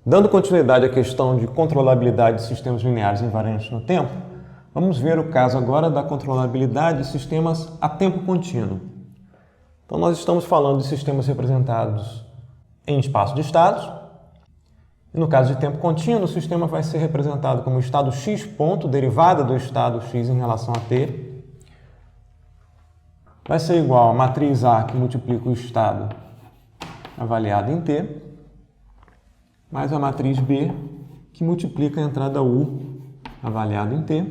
Dando continuidade à questão de controlabilidade de sistemas lineares invariantes no tempo, vamos ver o caso agora da controlabilidade de sistemas a tempo contínuo. Então, nós estamos falando de sistemas representados em espaço de estados. E no caso de tempo contínuo, o sistema vai ser representado como estado x ponto, derivada do estado x em relação a t. Vai ser igual a matriz A, que multiplica o estado avaliado em t, mais a matriz B, que multiplica a entrada U, avaliada em t.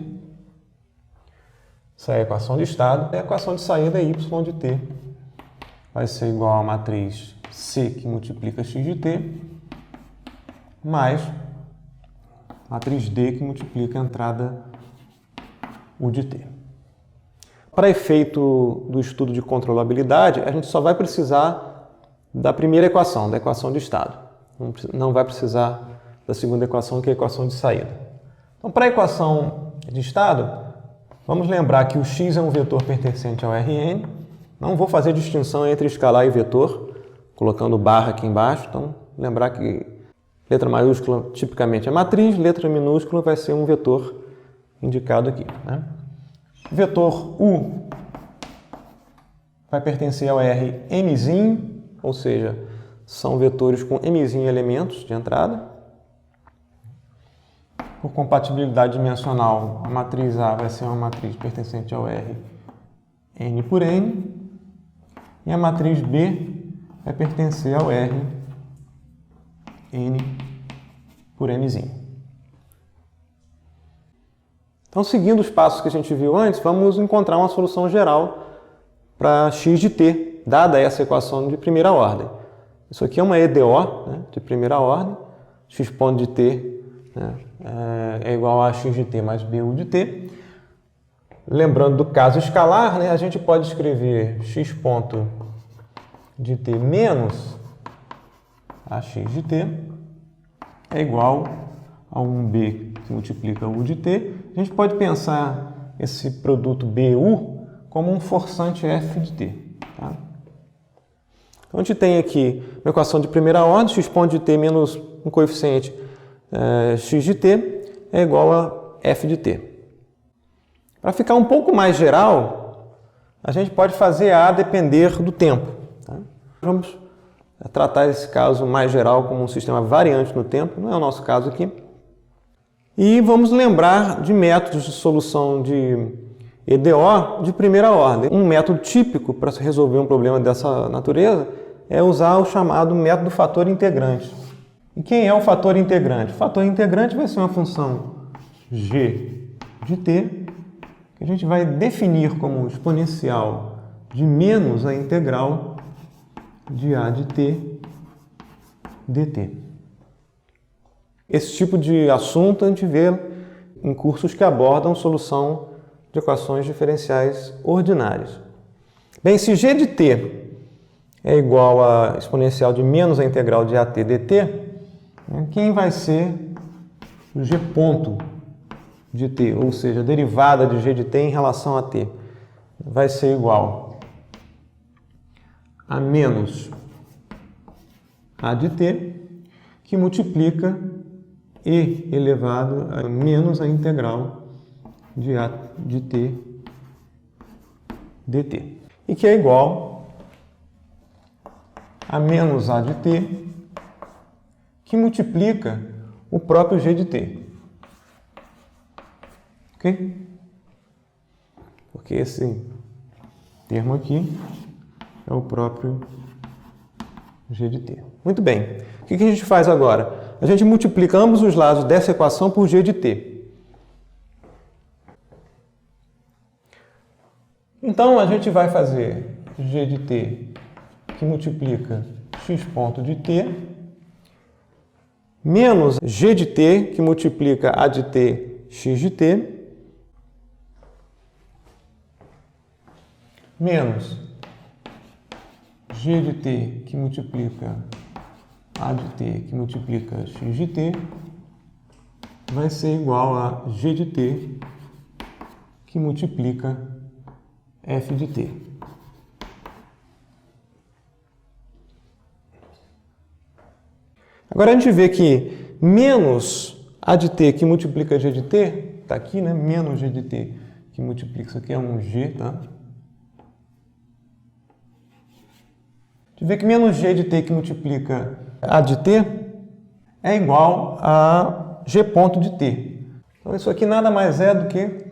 Essa é a equação de estado. E a equação de saída é y de t. Vai ser igual a matriz C, que multiplica x de t, mais matriz D, que multiplica a entrada U de t. Para efeito do estudo de controlabilidade, a gente só vai precisar da primeira equação, da equação de estado. Não vai precisar da segunda equação, que é a equação de saída. Então, para a equação de estado, vamos lembrar que o x é um vetor pertencente ao Rn. Não vou fazer distinção entre escalar e vetor, colocando barra aqui embaixo. Então, lembrar que letra maiúscula tipicamente é matriz, letra minúscula vai ser um vetor indicado aqui, né? O vetor U vai pertencer ao Rmzinho, ou seja, são vetores com mzinho elementos de entrada. Por compatibilidade dimensional, a matriz A vai ser uma matriz pertencente ao Rn por n, e a matriz B vai pertencer ao Rn por mzinho. Então, seguindo os passos que a gente viu antes, vamos encontrar uma solução geral para x de t, dada essa equação de primeira ordem. Isso aqui é uma EDO, né, de primeira ordem. X ponto de t, né, é igual a x de t mais bu de t. Lembrando do caso escalar, né, a gente pode escrever x ponto de t menos a x de t é igual a 1b que multiplica u de t. A gente pode pensar esse produto bu como um forçante f de t. Tá? Então, a gente tem aqui uma equação de primeira ordem, x ponto de t menos um coeficiente x de t é igual a f de t. Para ficar um pouco mais geral, a gente pode fazer a depender do tempo. Tá? Vamos tratar esse caso mais geral como um sistema variante no tempo, não é o nosso caso aqui. E vamos lembrar de métodos de solução de EDO de primeira ordem. Um método típico para resolver um problema dessa natureza é usar o chamado método fator integrante. E quem é o fator integrante? O fator integrante vai ser uma função g de t, que a gente vai definir como exponencial de menos a integral de a de t dt. Esse tipo de assunto a gente vê em cursos que abordam solução de equações diferenciais ordinárias. Bem, se g de t é igual a exponencial de menos a integral de at dt, quem vai ser o g ponto de t, ou seja, a derivada de g de t em relação a t, vai ser igual a menos a de t, que multiplica e elevado a menos a integral de a de t dt, e que é igual a menos a de t, que multiplica o próprio g de t. Ok? Porque esse termo aqui é o próprio g de t. Muito bem. O que a gente faz agora? A gente multiplica ambos os lados dessa equação por g de t. Então, a gente vai fazer g de t que multiplica x ponto de t menos g de t que multiplica a de t x de t menos g de t que multiplica a de t que multiplica x de t vai ser igual a g de t que multiplica f de t. Agora a gente vê que menos A de t que multiplica G de t, está aqui, né? Menos G de t que multiplica, isso aqui é um G, tá? A gente vê que menos G de t que multiplica A de t é igual a G ponto de t. Então isso aqui nada mais é do que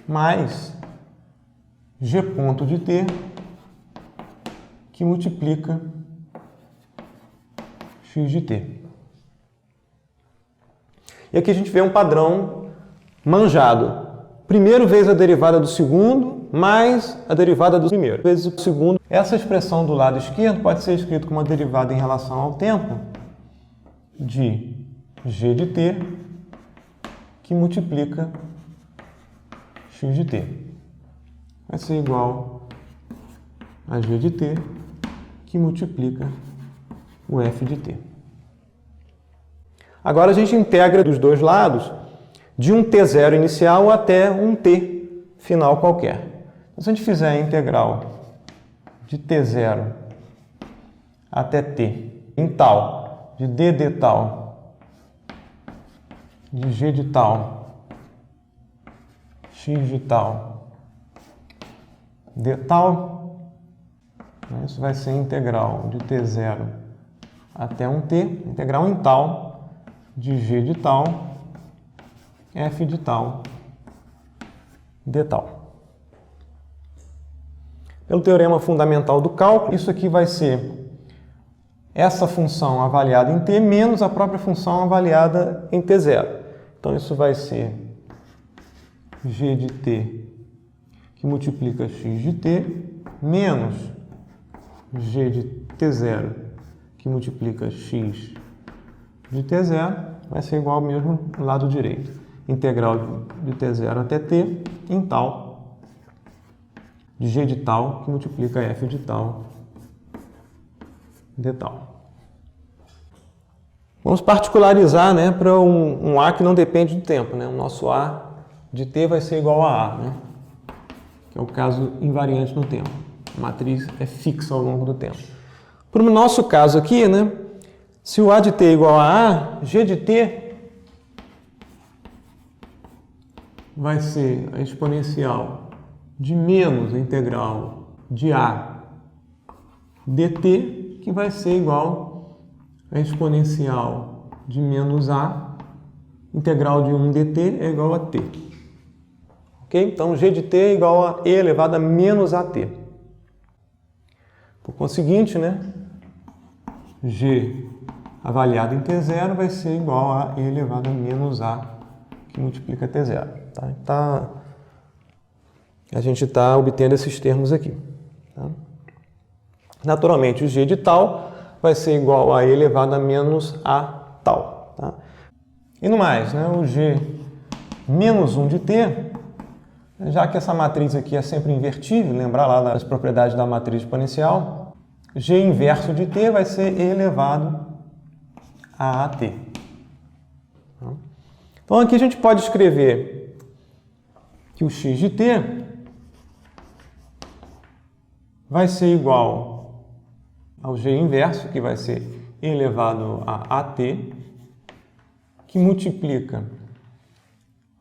mais G ponto de t que multiplica x de t. E aqui a gente vê um padrão manjado. Primeiro vezes a derivada do segundo, mais a derivada do primeiro. Vezes o segundo. Essa expressão do lado esquerdo pode ser escrita como uma derivada em relação ao tempo de g de t que multiplica x de t. Vai ser igual a g de t que multiplica o f de t. Agora a gente integra dos dois lados de um t0 inicial até um t final qualquer. Então, se a gente fizer a integral de t0 até t em tal, de d de tal, de g de tal, x de tal, d tal, isso vai ser integral de t0 até um t, integral em tal, de g de tal, f de tal, d tal. Pelo teorema fundamental do cálculo, isso aqui vai ser essa função avaliada em t menos a própria função avaliada em t0. Então isso vai ser g de t que multiplica x de t menos g de t0 que multiplica x de t0 vai ser igual ao mesmo lado direito. Integral de t0 até t em tal, de g de tal, que multiplica f de tal, d tal. Vamos particularizar, né, para um A que não depende do tempo. Né? O nosso A de t vai ser igual a A, né? Que é o caso invariante no tempo. A matriz é fixa ao longo do tempo. Para o nosso caso aqui, né, se o A de t é igual a A, G de t vai ser a exponencial de menos a integral de A dt, que vai ser igual a exponencial de menos A, integral de 1 dt é igual a t. Ok? Então, G de t é igual a e elevado a menos at. Por conseguinte, né, G avaliado em t0 vai ser igual a e elevado a menos a, que multiplica t0. Tá? A gente está obtendo esses termos aqui. Tá? Naturalmente, o g de tal vai ser igual a e elevado a menos a tal. Tá? E no mais, né, o g menos 1 de t, já que essa matriz aqui é sempre invertível, lembrar lá das propriedades da matriz exponencial, g inverso de t vai ser e elevado a at. Então aqui a gente pode escrever que o x de t vai ser igual ao g inverso, que vai ser e elevado a at, que multiplica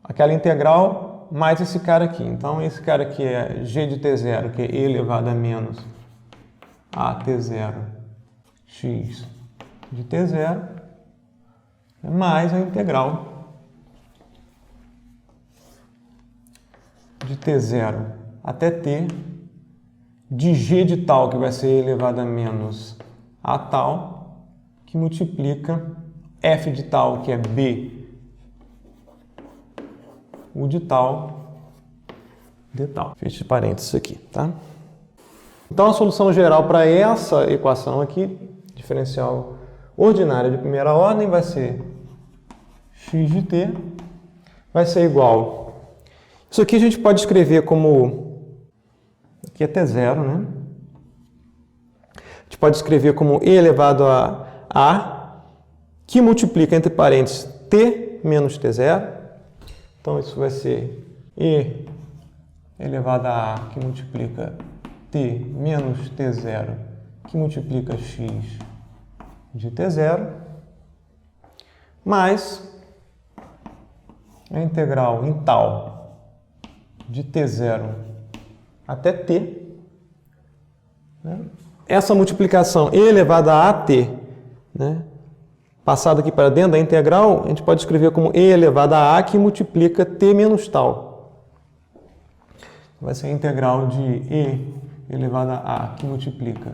aquela integral mais esse cara aqui. Então esse cara aqui é g de t0, que é e elevado a menos a t0 x de t0, mais a integral de t0 até t de g de tal, que vai ser elevado a menos a tal, que multiplica f de tal, que é b, u de tal, d tal. Fecha parênteses aqui, tá? Então a solução geral para essa equação aqui, diferencial ordinária de primeira ordem, vai ser x de t vai ser igual. Isso aqui a gente pode escrever como, aqui é t0, né? A gente pode escrever como e elevado a, que multiplica entre parênteses t menos t0. Então isso vai ser e elevado a que multiplica t menos t0, que multiplica x de t0, mais a integral em tal de t0 até t. Né? Essa multiplicação e elevada a at, né, passada aqui para dentro da integral, a gente pode escrever como e elevada a a que multiplica t menos tal. Vai ser a integral de e elevada a a que multiplica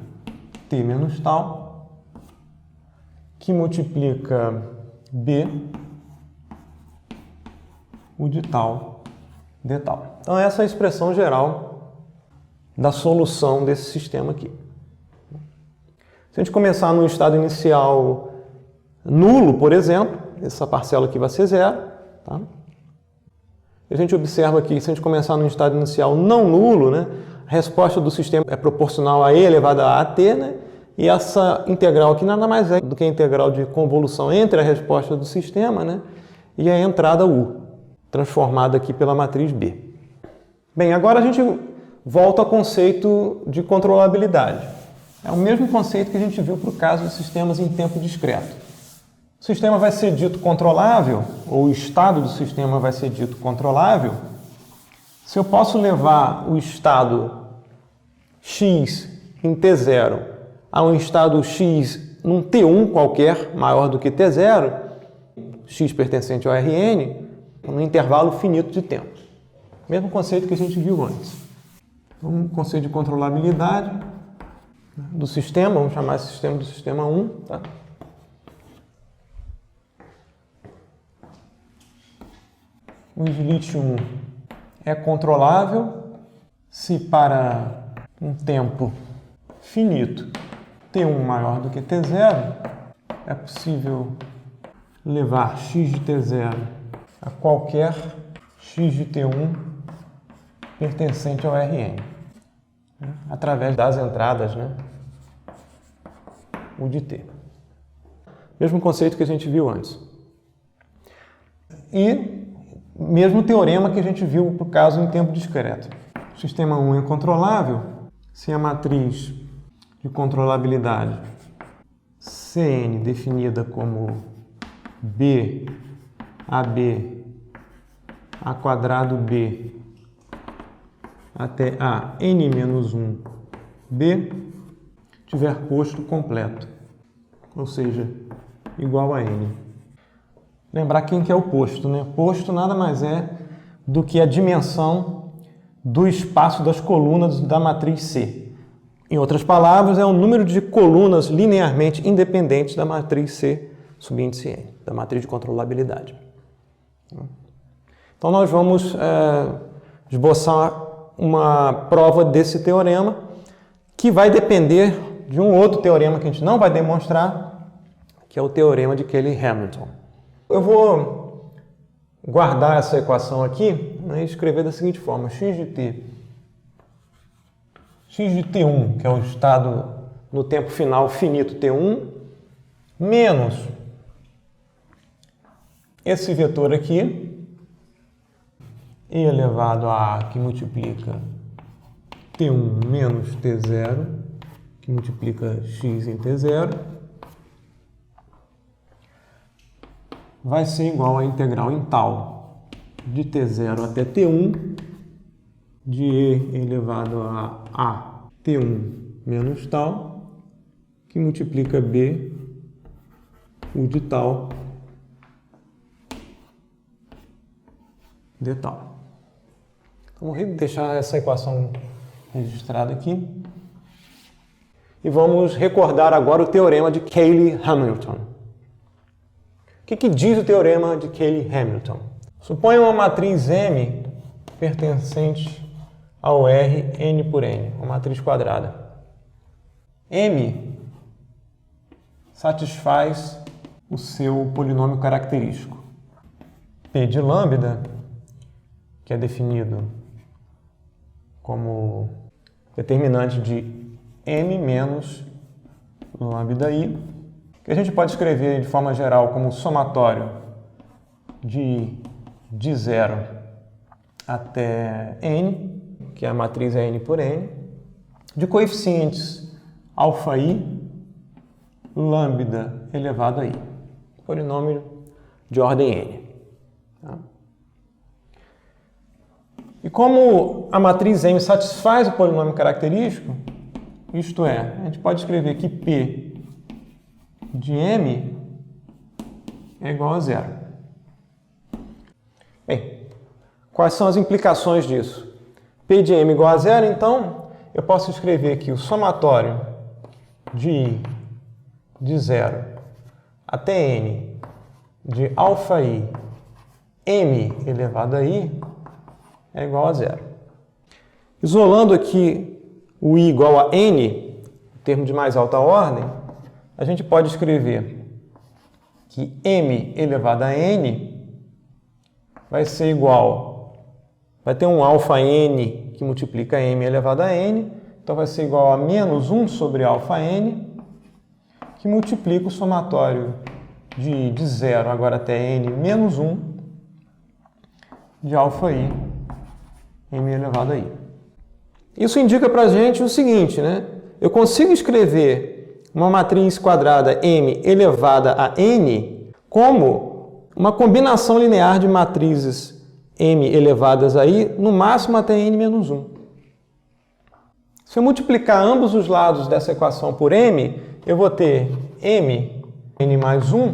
t menos tal, que multiplica b, o de tal, de tal. Então essa é a expressão geral da solução desse sistema aqui. Se a gente começar no estado inicial nulo, por exemplo, essa parcela aqui vai ser zero. Tá? A gente observa aqui, se a gente começar no estado inicial não nulo, né, a resposta do sistema é proporcional a e elevado a at, né, e essa integral aqui nada mais é do que a integral de convolução entre a resposta do sistema, né, e a entrada u, transformada aqui pela matriz B. Bem, agora a gente volta ao conceito de controlabilidade. É o mesmo conceito que a gente viu para o caso de sistemas em tempo discreto. O sistema vai ser dito controlável, ou o estado do sistema vai ser dito controlável, se eu posso levar o estado x em t0 a um estado x num t1 qualquer, maior do que t0, x pertencente ao Rn, num intervalo finito de tempo. Mesmo conceito que a gente viu antes. Um conceito de controlabilidade do sistema, vamos chamar esse sistema do sistema 1. Tá? O slit 1 é controlável se para um tempo finito t1 maior do que t0 é possível levar x de t0 a qualquer x de t1 pertencente ao Rn, né? Através das entradas, né? U de t. Mesmo conceito que a gente viu antes. E mesmo teorema que a gente viu para o caso em tempo discreto. O sistema 1 é controlável se a matriz de controlabilidade Cn definida como B, AB, A quadrado B até a n-1 B tiver posto completo, ou seja, igual a n. Lembrar quem que é o posto, né? Posto nada mais é do que a dimensão do espaço das colunas da matriz C. Em outras palavras, é o número de colunas linearmente independentes da matriz C subíndice n, da matriz de controlabilidade. Então, nós vamos esboçar uma prova desse teorema que vai depender de um outro teorema que a gente não vai demonstrar, que é o teorema de Cayley-Hamilton. Eu vou guardar essa equação aqui, né, e escrever da seguinte forma: x de t1, que é o estado no tempo final finito t1, menos esse vetor aqui, e elevado a a que multiplica t1 menos t0, que multiplica x em t0, vai ser igual à integral em tal de t0 até t1 de e elevado a t1 menos tal, que multiplica b, o de tal, de tal. Vamos deixar essa equação registrada aqui. E vamos recordar agora o teorema de Cayley-Hamilton. O que diz o teorema de Cayley-Hamilton? Suponha uma matriz M pertencente ao R n por n, uma matriz quadrada. M satisfaz o seu polinômio característico. P de lambda, que é definido como determinante de m menos lambda i, que a gente pode escrever de forma geral como somatório de 0 até n, que a matriz é n por n, de coeficientes alfa i, lambda elevado a i. Polinômio de ordem n. Tá? E como a matriz M satisfaz o polinômio característico, isto é, a gente pode escrever que P de M é igual a zero. Bem, quais são as implicações disso? P de M igual a zero, então eu posso escrever aqui o somatório de I de 0 até N de alfa I M elevado a I é igual a zero. Isolando aqui o I igual a N, termo de mais alta ordem, a gente pode escrever que M elevado a N vai ser igual, vai ter um alfa N que multiplica M elevado a N, então vai ser igual a menos 1 sobre alfa N, que multiplica o somatório de 0 agora até N menos 1 de alfa I M elevado a I. Isso indica para a gente o seguinte, né? Eu consigo escrever uma matriz quadrada M elevada a N como uma combinação linear de matrizes M elevadas a I, no máximo até N menos 1. Se eu multiplicar ambos os lados dessa equação por M, eu vou ter M, N mais 1,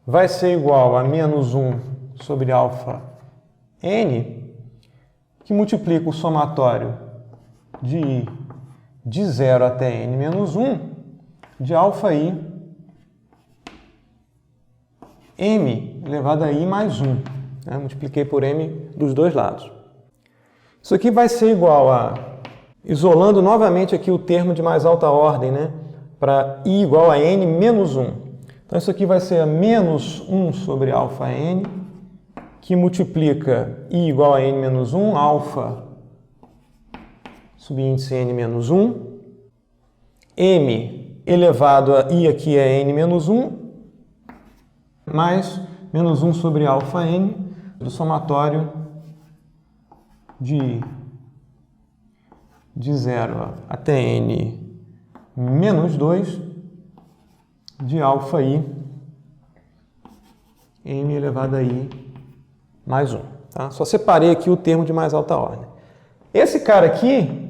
vai ser igual a menos 1 sobre alfa N, que multiplica o somatório de I de 0 até N menos 1 de alfa I M elevado a I mais 1. Né? Multipliquei por M dos dois lados. Isso aqui vai ser igual a, isolando novamente aqui o termo de mais alta ordem, né? Para I igual a N menos 1. Então isso aqui vai ser a menos 1 sobre alfa N, que multiplica I igual a N menos 1, alfa subíndice N menos 1, M elevado a I aqui é N menos 1, mais menos 1 sobre alfa N, do somatório de 0 até N menos 2 de alfa I, M elevado a I mais 1. Tá? Só separei aqui o termo de mais alta ordem. Esse cara aqui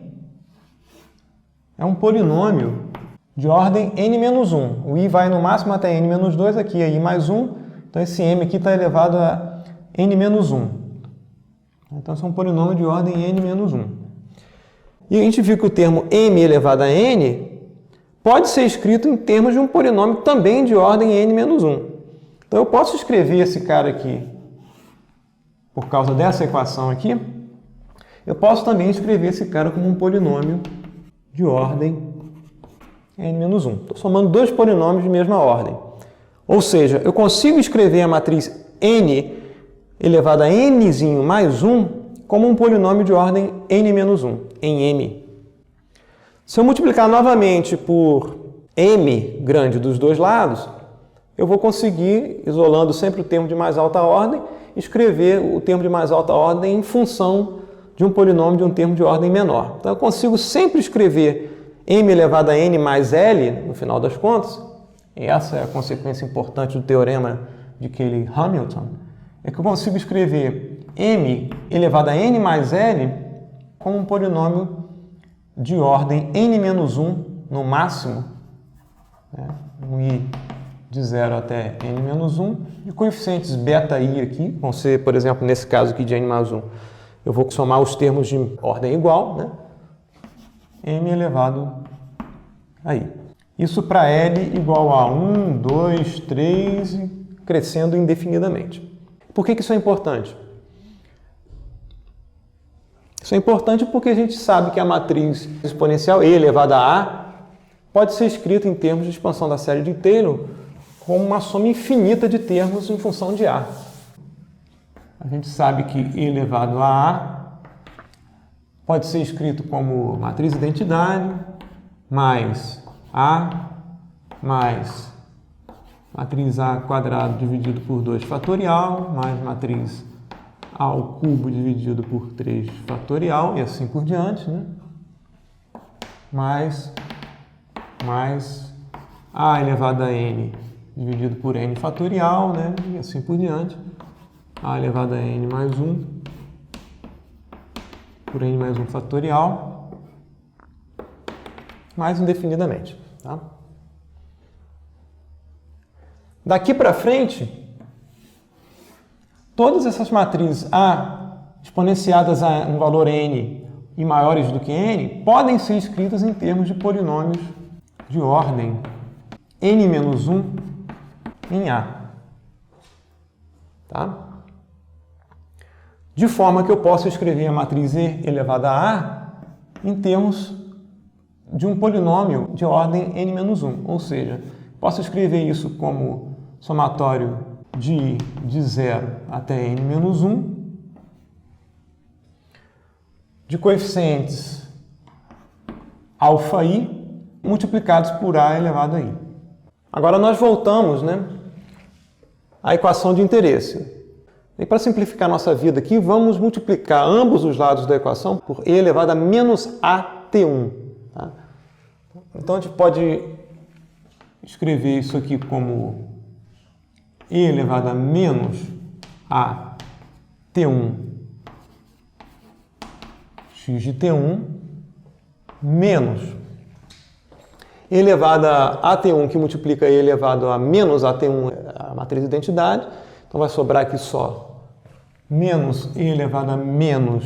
é um polinômio de ordem n menos 1. O I vai no máximo até n menos 2, aqui é I mais 1. Então esse m aqui está elevado a n menos 1. Então esse é um polinômio de ordem n menos 1. E a gente viu que o termo m elevado a n pode ser escrito em termos de um polinômio também de ordem n menos 1. Então eu posso escrever esse cara aqui, por causa dessa equação aqui, eu posso também escrever esse cara como um polinômio de ordem n-1. Estou somando dois polinômios de mesma ordem. Ou seja, eu consigo escrever a matriz n elevado a nzinho mais 1 como um polinômio de ordem n-1, em m. Se eu multiplicar novamente por m grande dos dois lados, eu vou conseguir, isolando sempre o termo de mais alta ordem, escrever o termo de mais alta ordem em função de um polinômio de um termo de ordem menor. Então eu consigo sempre escrever m elevado a n mais l, no final das contas, e essa é a consequência importante do teorema de Cayley-Hamilton, é que eu consigo escrever m elevado a n mais l como um polinômio de ordem n-1 no máximo, né? Um i de 0 até n-1, de coeficientes beta i aqui, vão ser, por exemplo, nesse caso aqui de n mais 1, eu vou somar os termos de ordem igual, né? m elevado a i. Isso para L igual a 1, 2, 3, crescendo indefinidamente. Por que isso é importante? Isso é importante porque a gente sabe que a matriz exponencial e elevada a A pode ser escrita em termos de expansão da série de Taylor como uma soma infinita de termos em função de A. A gente sabe que e elevado a A pode ser escrito como matriz identidade mais A mais matriz A quadrado dividido por 2 fatorial mais matriz A ao cubo dividido por 3 fatorial e assim por diante, né? mais A elevado a N dividido por n fatorial, né? E assim por diante. A elevado a n mais 1 por n mais 1 fatorial, mais indefinidamente. Tá? Daqui para frente, todas essas matrizes A exponenciadas a um valor n e maiores do que n podem ser escritas em termos de polinômios de ordem n-1 em A. Tá? De forma que eu possa escrever a matriz E elevada a A em termos de um polinômio de ordem n-1. Ou seja, posso escrever isso como somatório de I de 0 até n-1 de coeficientes αi multiplicados por A elevado a I. Agora nós voltamos, né, à equação de interesse. E para simplificar nossa vida aqui, vamos multiplicar ambos os lados da equação por e elevado a menos at1. Tá? Então a gente pode escrever isso aqui como e elevado a menos at1 x de t1 menos e elevado a at1 que multiplica e elevado a menos at1, a matriz de identidade. Então vai sobrar aqui só menos e elevado a menos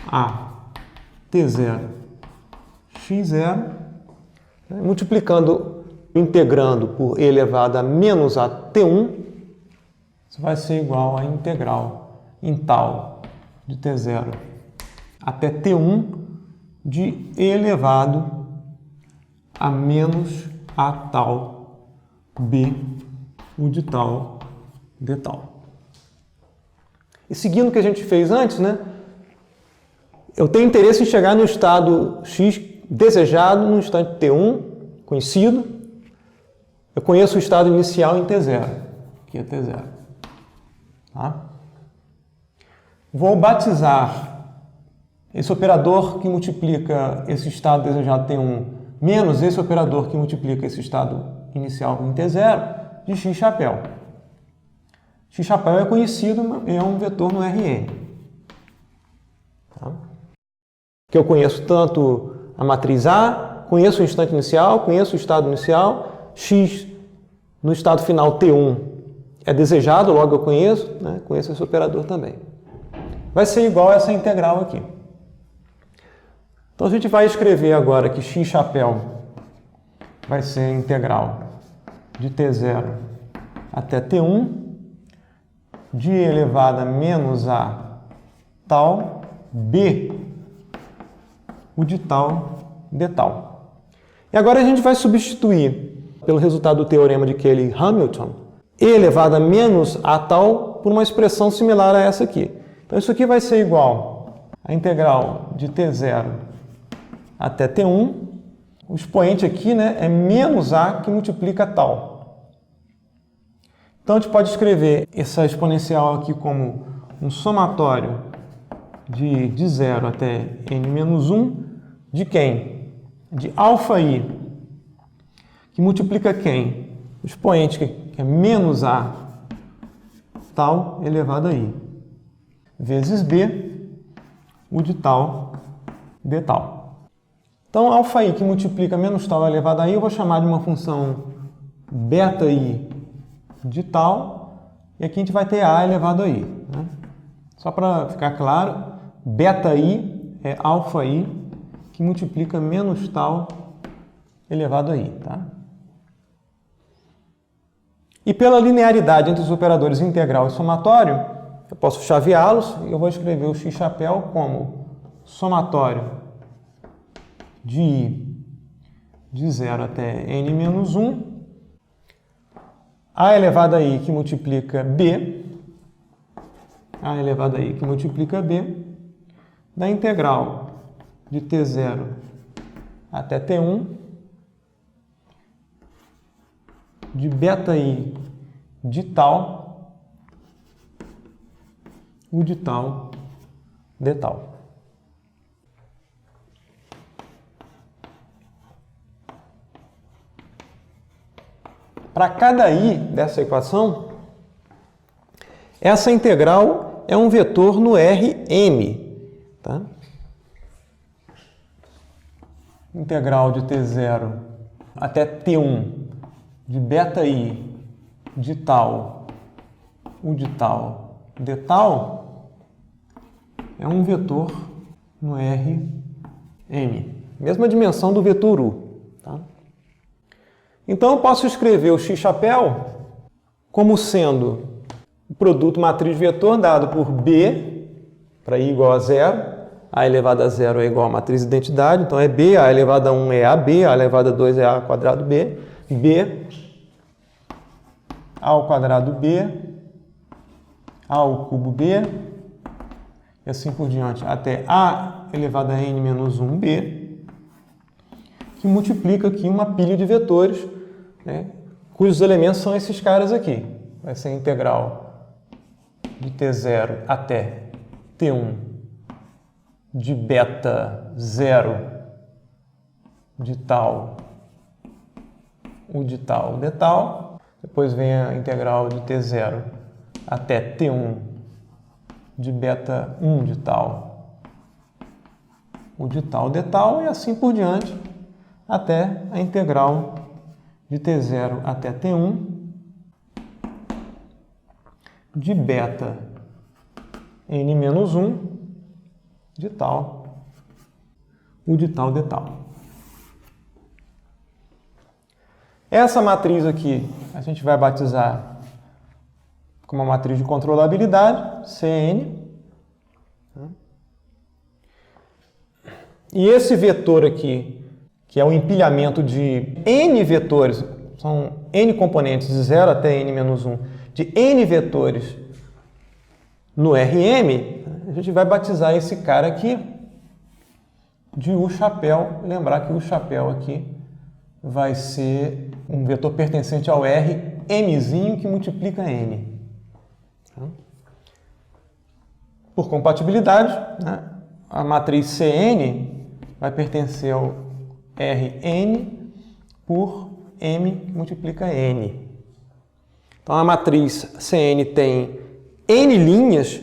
a t0 x0, né? Multiplicando, integrando por e elevado a menos a t1, isso vai ser igual a integral em tal de t0 até t1 de e elevado a menos a tal b o de tal de tal. E seguindo o que a gente fez antes, né? Eu tenho interesse em chegar no estado x desejado no instante t1, conhecido. Eu conheço o estado inicial em t0, que é t0. Tá? Vou batizar esse operador que multiplica esse estado desejado t1 menos esse operador que multiplica esse estado inicial em t0 de x-chapéu. X-chapéu é conhecido, é um vetor no Rn. Tá? Que eu conheço tanto a matriz A, conheço o instante inicial, conheço o estado inicial, x no estado final t1 é desejado, logo eu conheço, né? Conheço esse operador também. Vai ser igual a essa integral aqui. Então a gente vai escrever agora que x-chapéu vai ser a integral de t0 até t1 de e elevado a menos a tal b o de tal de tal. E agora a gente vai substituir pelo resultado do teorema de Cayley-Hamilton e elevado a menos a tal por uma expressão similar a essa aqui. Então isso aqui vai ser igual a integral de t0 até t1. O expoente aqui, né, é menos a que multiplica tal. Então a gente pode escrever essa exponencial aqui como um somatório de 0 até n-1 de quem? De αi, que multiplica quem? O expoente que é menos a tal elevado a i, vezes b, o de tal de tal. Então, αi que multiplica menos tal elevado a i, eu vou chamar de uma função beta-i de tal, e aqui a gente vai ter a elevado a i. Né? Só para ficar claro, beta-i é αi que multiplica menos tal elevado a i. Tá? E pela linearidade entre os operadores integral e somatório, eu posso chaveá-los e eu vou escrever o x-chapéu como somatório de i de 0 até n-1, a elevado a i que multiplica b, a elevado a i que multiplica b, da integral de t0 até t1, de beta-i de tal, o de tal de tal. para cada i dessa equação, essa integral é um vetor no Rm. Tá? Integral de t0 até t1 de beta i de tal, u de tal, de tal, é um vetor no Rm. Mesma dimensão do vetor u. Tá? Então eu posso escrever o x-chapéu como sendo o produto matriz-vetor dado por b, para i igual a 0, a elevado a 0 é igual a matriz identidade, então é b, a elevado a 1 é ab, a elevado a 2 é a quadrado b, b, a ao quadrado b, a ao cubo b, e assim por diante, até a elevado a n menos 1b, que multiplica aqui uma pilha de vetores, né, cujos elementos são esses caras aqui. Vai ser a integral de t0 até t1 de beta 0 de tal, u de tal, de tal. Depois vem a integral de t0 até t1 de beta 1 de tal, u de tal, de tal, e assim por diante, até a integral de t0 até t1 de beta n menos 1 de tal, u de tal, de tal. Essa matriz aqui a gente vai batizar como uma matriz de controlabilidade, Cn. E esse vetor aqui, que é o empilhamento de n vetores, são n componentes de 0 até n menos 1, de n vetores no Rm, a gente vai batizar esse cara aqui de u-chapéu. Lembrar que o u-chapéu aqui vai ser um vetor pertencente ao Rmzinho que multiplica n. Por compatibilidade, né, a matriz Cn vai pertencer ao Rn por m que multiplica n. Então a matriz Cn tem n linhas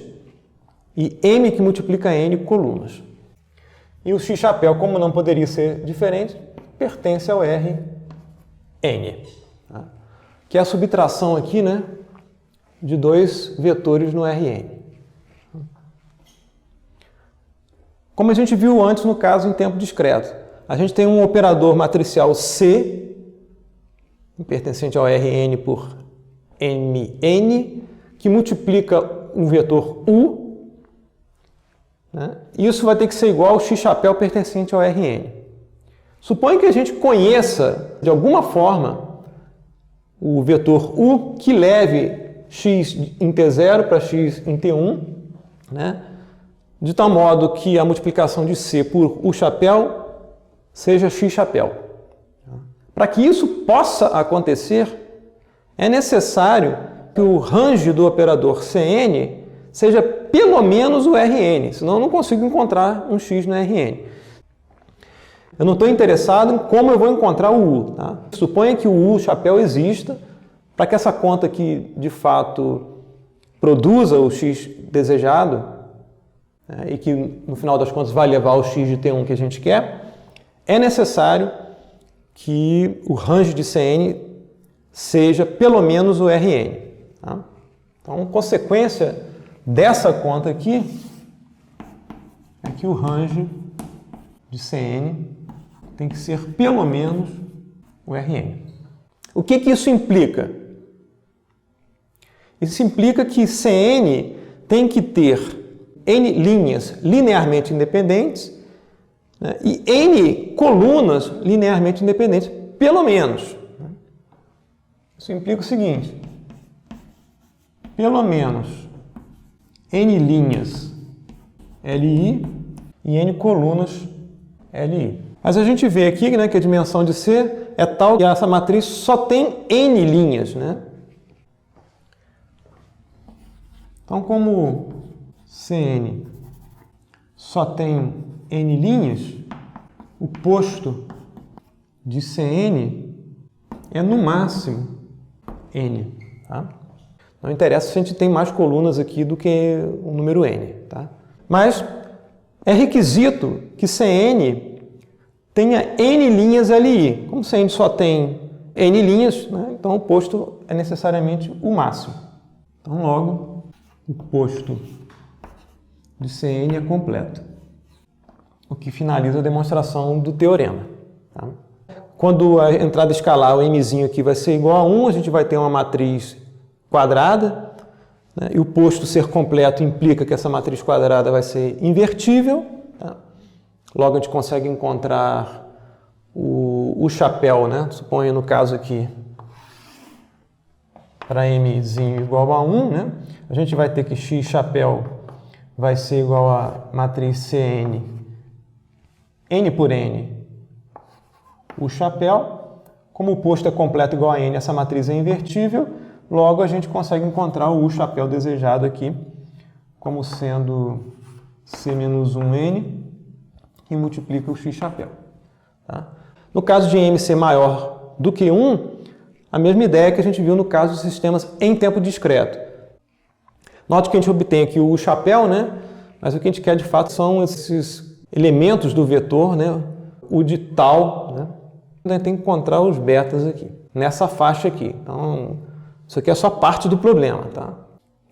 e m que multiplica n colunas. E o x-chapéu, como não poderia ser diferente, pertence ao Rn, tá? Que é a subtração aqui, né, de dois vetores no Rn. Como a gente viu antes no caso em tempo discreto, a gente tem um operador matricial C, pertencente ao Rn por mn, que multiplica um vetor u, né? Isso vai ter que ser igual ao x-chapéu pertencente ao Rn. Suponha que a gente conheça, de alguma forma, o vetor u que leve x em t0 para x em t1, né? De tal modo que a multiplicação de C por u-chapéu seja x-chapéu. Para que isso possa acontecer, é necessário que o range do operador Cn seja pelo menos o Rn, senão eu não consigo encontrar um x no Rn. Eu não estou interessado em como eu vou encontrar o u. Tá? Suponha que o u-chapéu exista, para que essa conta aqui, de fato, produza o x desejado, né, e que, no final das contas, vai levar o x de t1 que a gente quer, é necessário que o range de Cn seja pelo menos o Rn. Tá? Então, consequência dessa conta aqui é que o range de Cn tem que ser pelo menos o Rn. O que isso implica? Isso implica que Cn tem que ter n linhas linearmente independentes, né, e n colunas linearmente independentes, pelo menos. Isso implica o seguinte: pelo menos n linhas Li e n colunas Li. Mas a gente vê aqui, né, que a dimensão de C é tal que essa matriz só tem n linhas, né? Então, como Cn só tem n linhas, o posto de Cn é no máximo n. Tá? Não interessa se a gente tem mais colunas aqui do que o número n. Tá? Mas é requisito que Cn tenha n linhas LI. Como Cn só tem n linhas, né? Então o posto é necessariamente o máximo. Então logo o posto de Cn é completo. O que finaliza a demonstração do teorema. Tá? Quando a entrada escalar, o mzinho aqui vai ser igual a 1, a gente vai ter uma matriz quadrada, né? E o posto ser completo implica que essa matriz quadrada vai ser invertível. Tá? Logo a gente consegue encontrar o chapéu, né? Suponha no caso aqui, para mzinho igual a 1, né? A gente vai ter que x chapéu vai ser igual a matriz Cn, n por n, o chapéu. Como o posto é completo igual a n, essa matriz é invertível, logo a gente consegue encontrar o chapéu desejado aqui como sendo c-1n e multiplica o x chapéu. Tá? No caso de m ser maior do que 1, a mesma ideia que a gente viu no caso dos sistemas em tempo discreto. Note que a gente obtém aqui o chapéu, né? Mas o que a gente quer de fato são esses elementos do vetor, né? O de tal, né? A gente tem que encontrar os betas aqui, nessa faixa aqui. Então, isso aqui é só parte do problema, tá?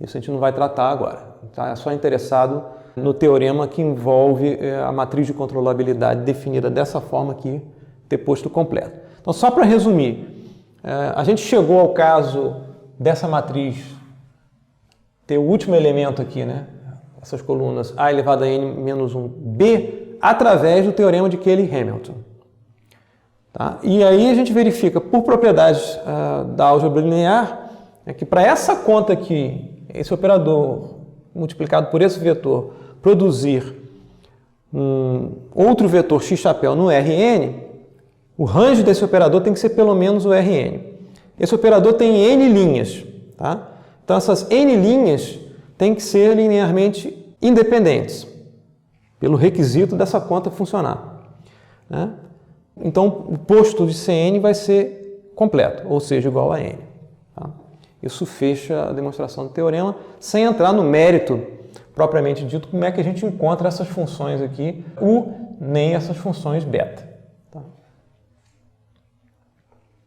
Isso a gente não vai tratar agora. Tá? É só interessado no teorema que envolve a matriz de controlabilidade definida dessa forma aqui, ter posto completo. Então, só para resumir, a gente chegou ao caso dessa matriz ter o último elemento aqui, né? Essas colunas A elevado a n menos 1b, através do teorema de Cayley-Hamilton. Tá? E aí a gente verifica, por propriedades da álgebra linear, que para essa conta aqui, esse operador multiplicado por esse vetor, produzir outro vetor x chapéu no Rn, o range desse operador tem que ser pelo menos o Rn. Esse operador tem n linhas. Tá? Então essas n linhas têm que ser linearmente independentes, pelo requisito dessa conta funcionar. Né? Então o posto de Cn vai ser completo, ou seja, igual a n. Tá? Isso fecha a demonstração do teorema, sem entrar no mérito propriamente dito, como é que a gente encontra essas funções aqui, nem essas funções beta.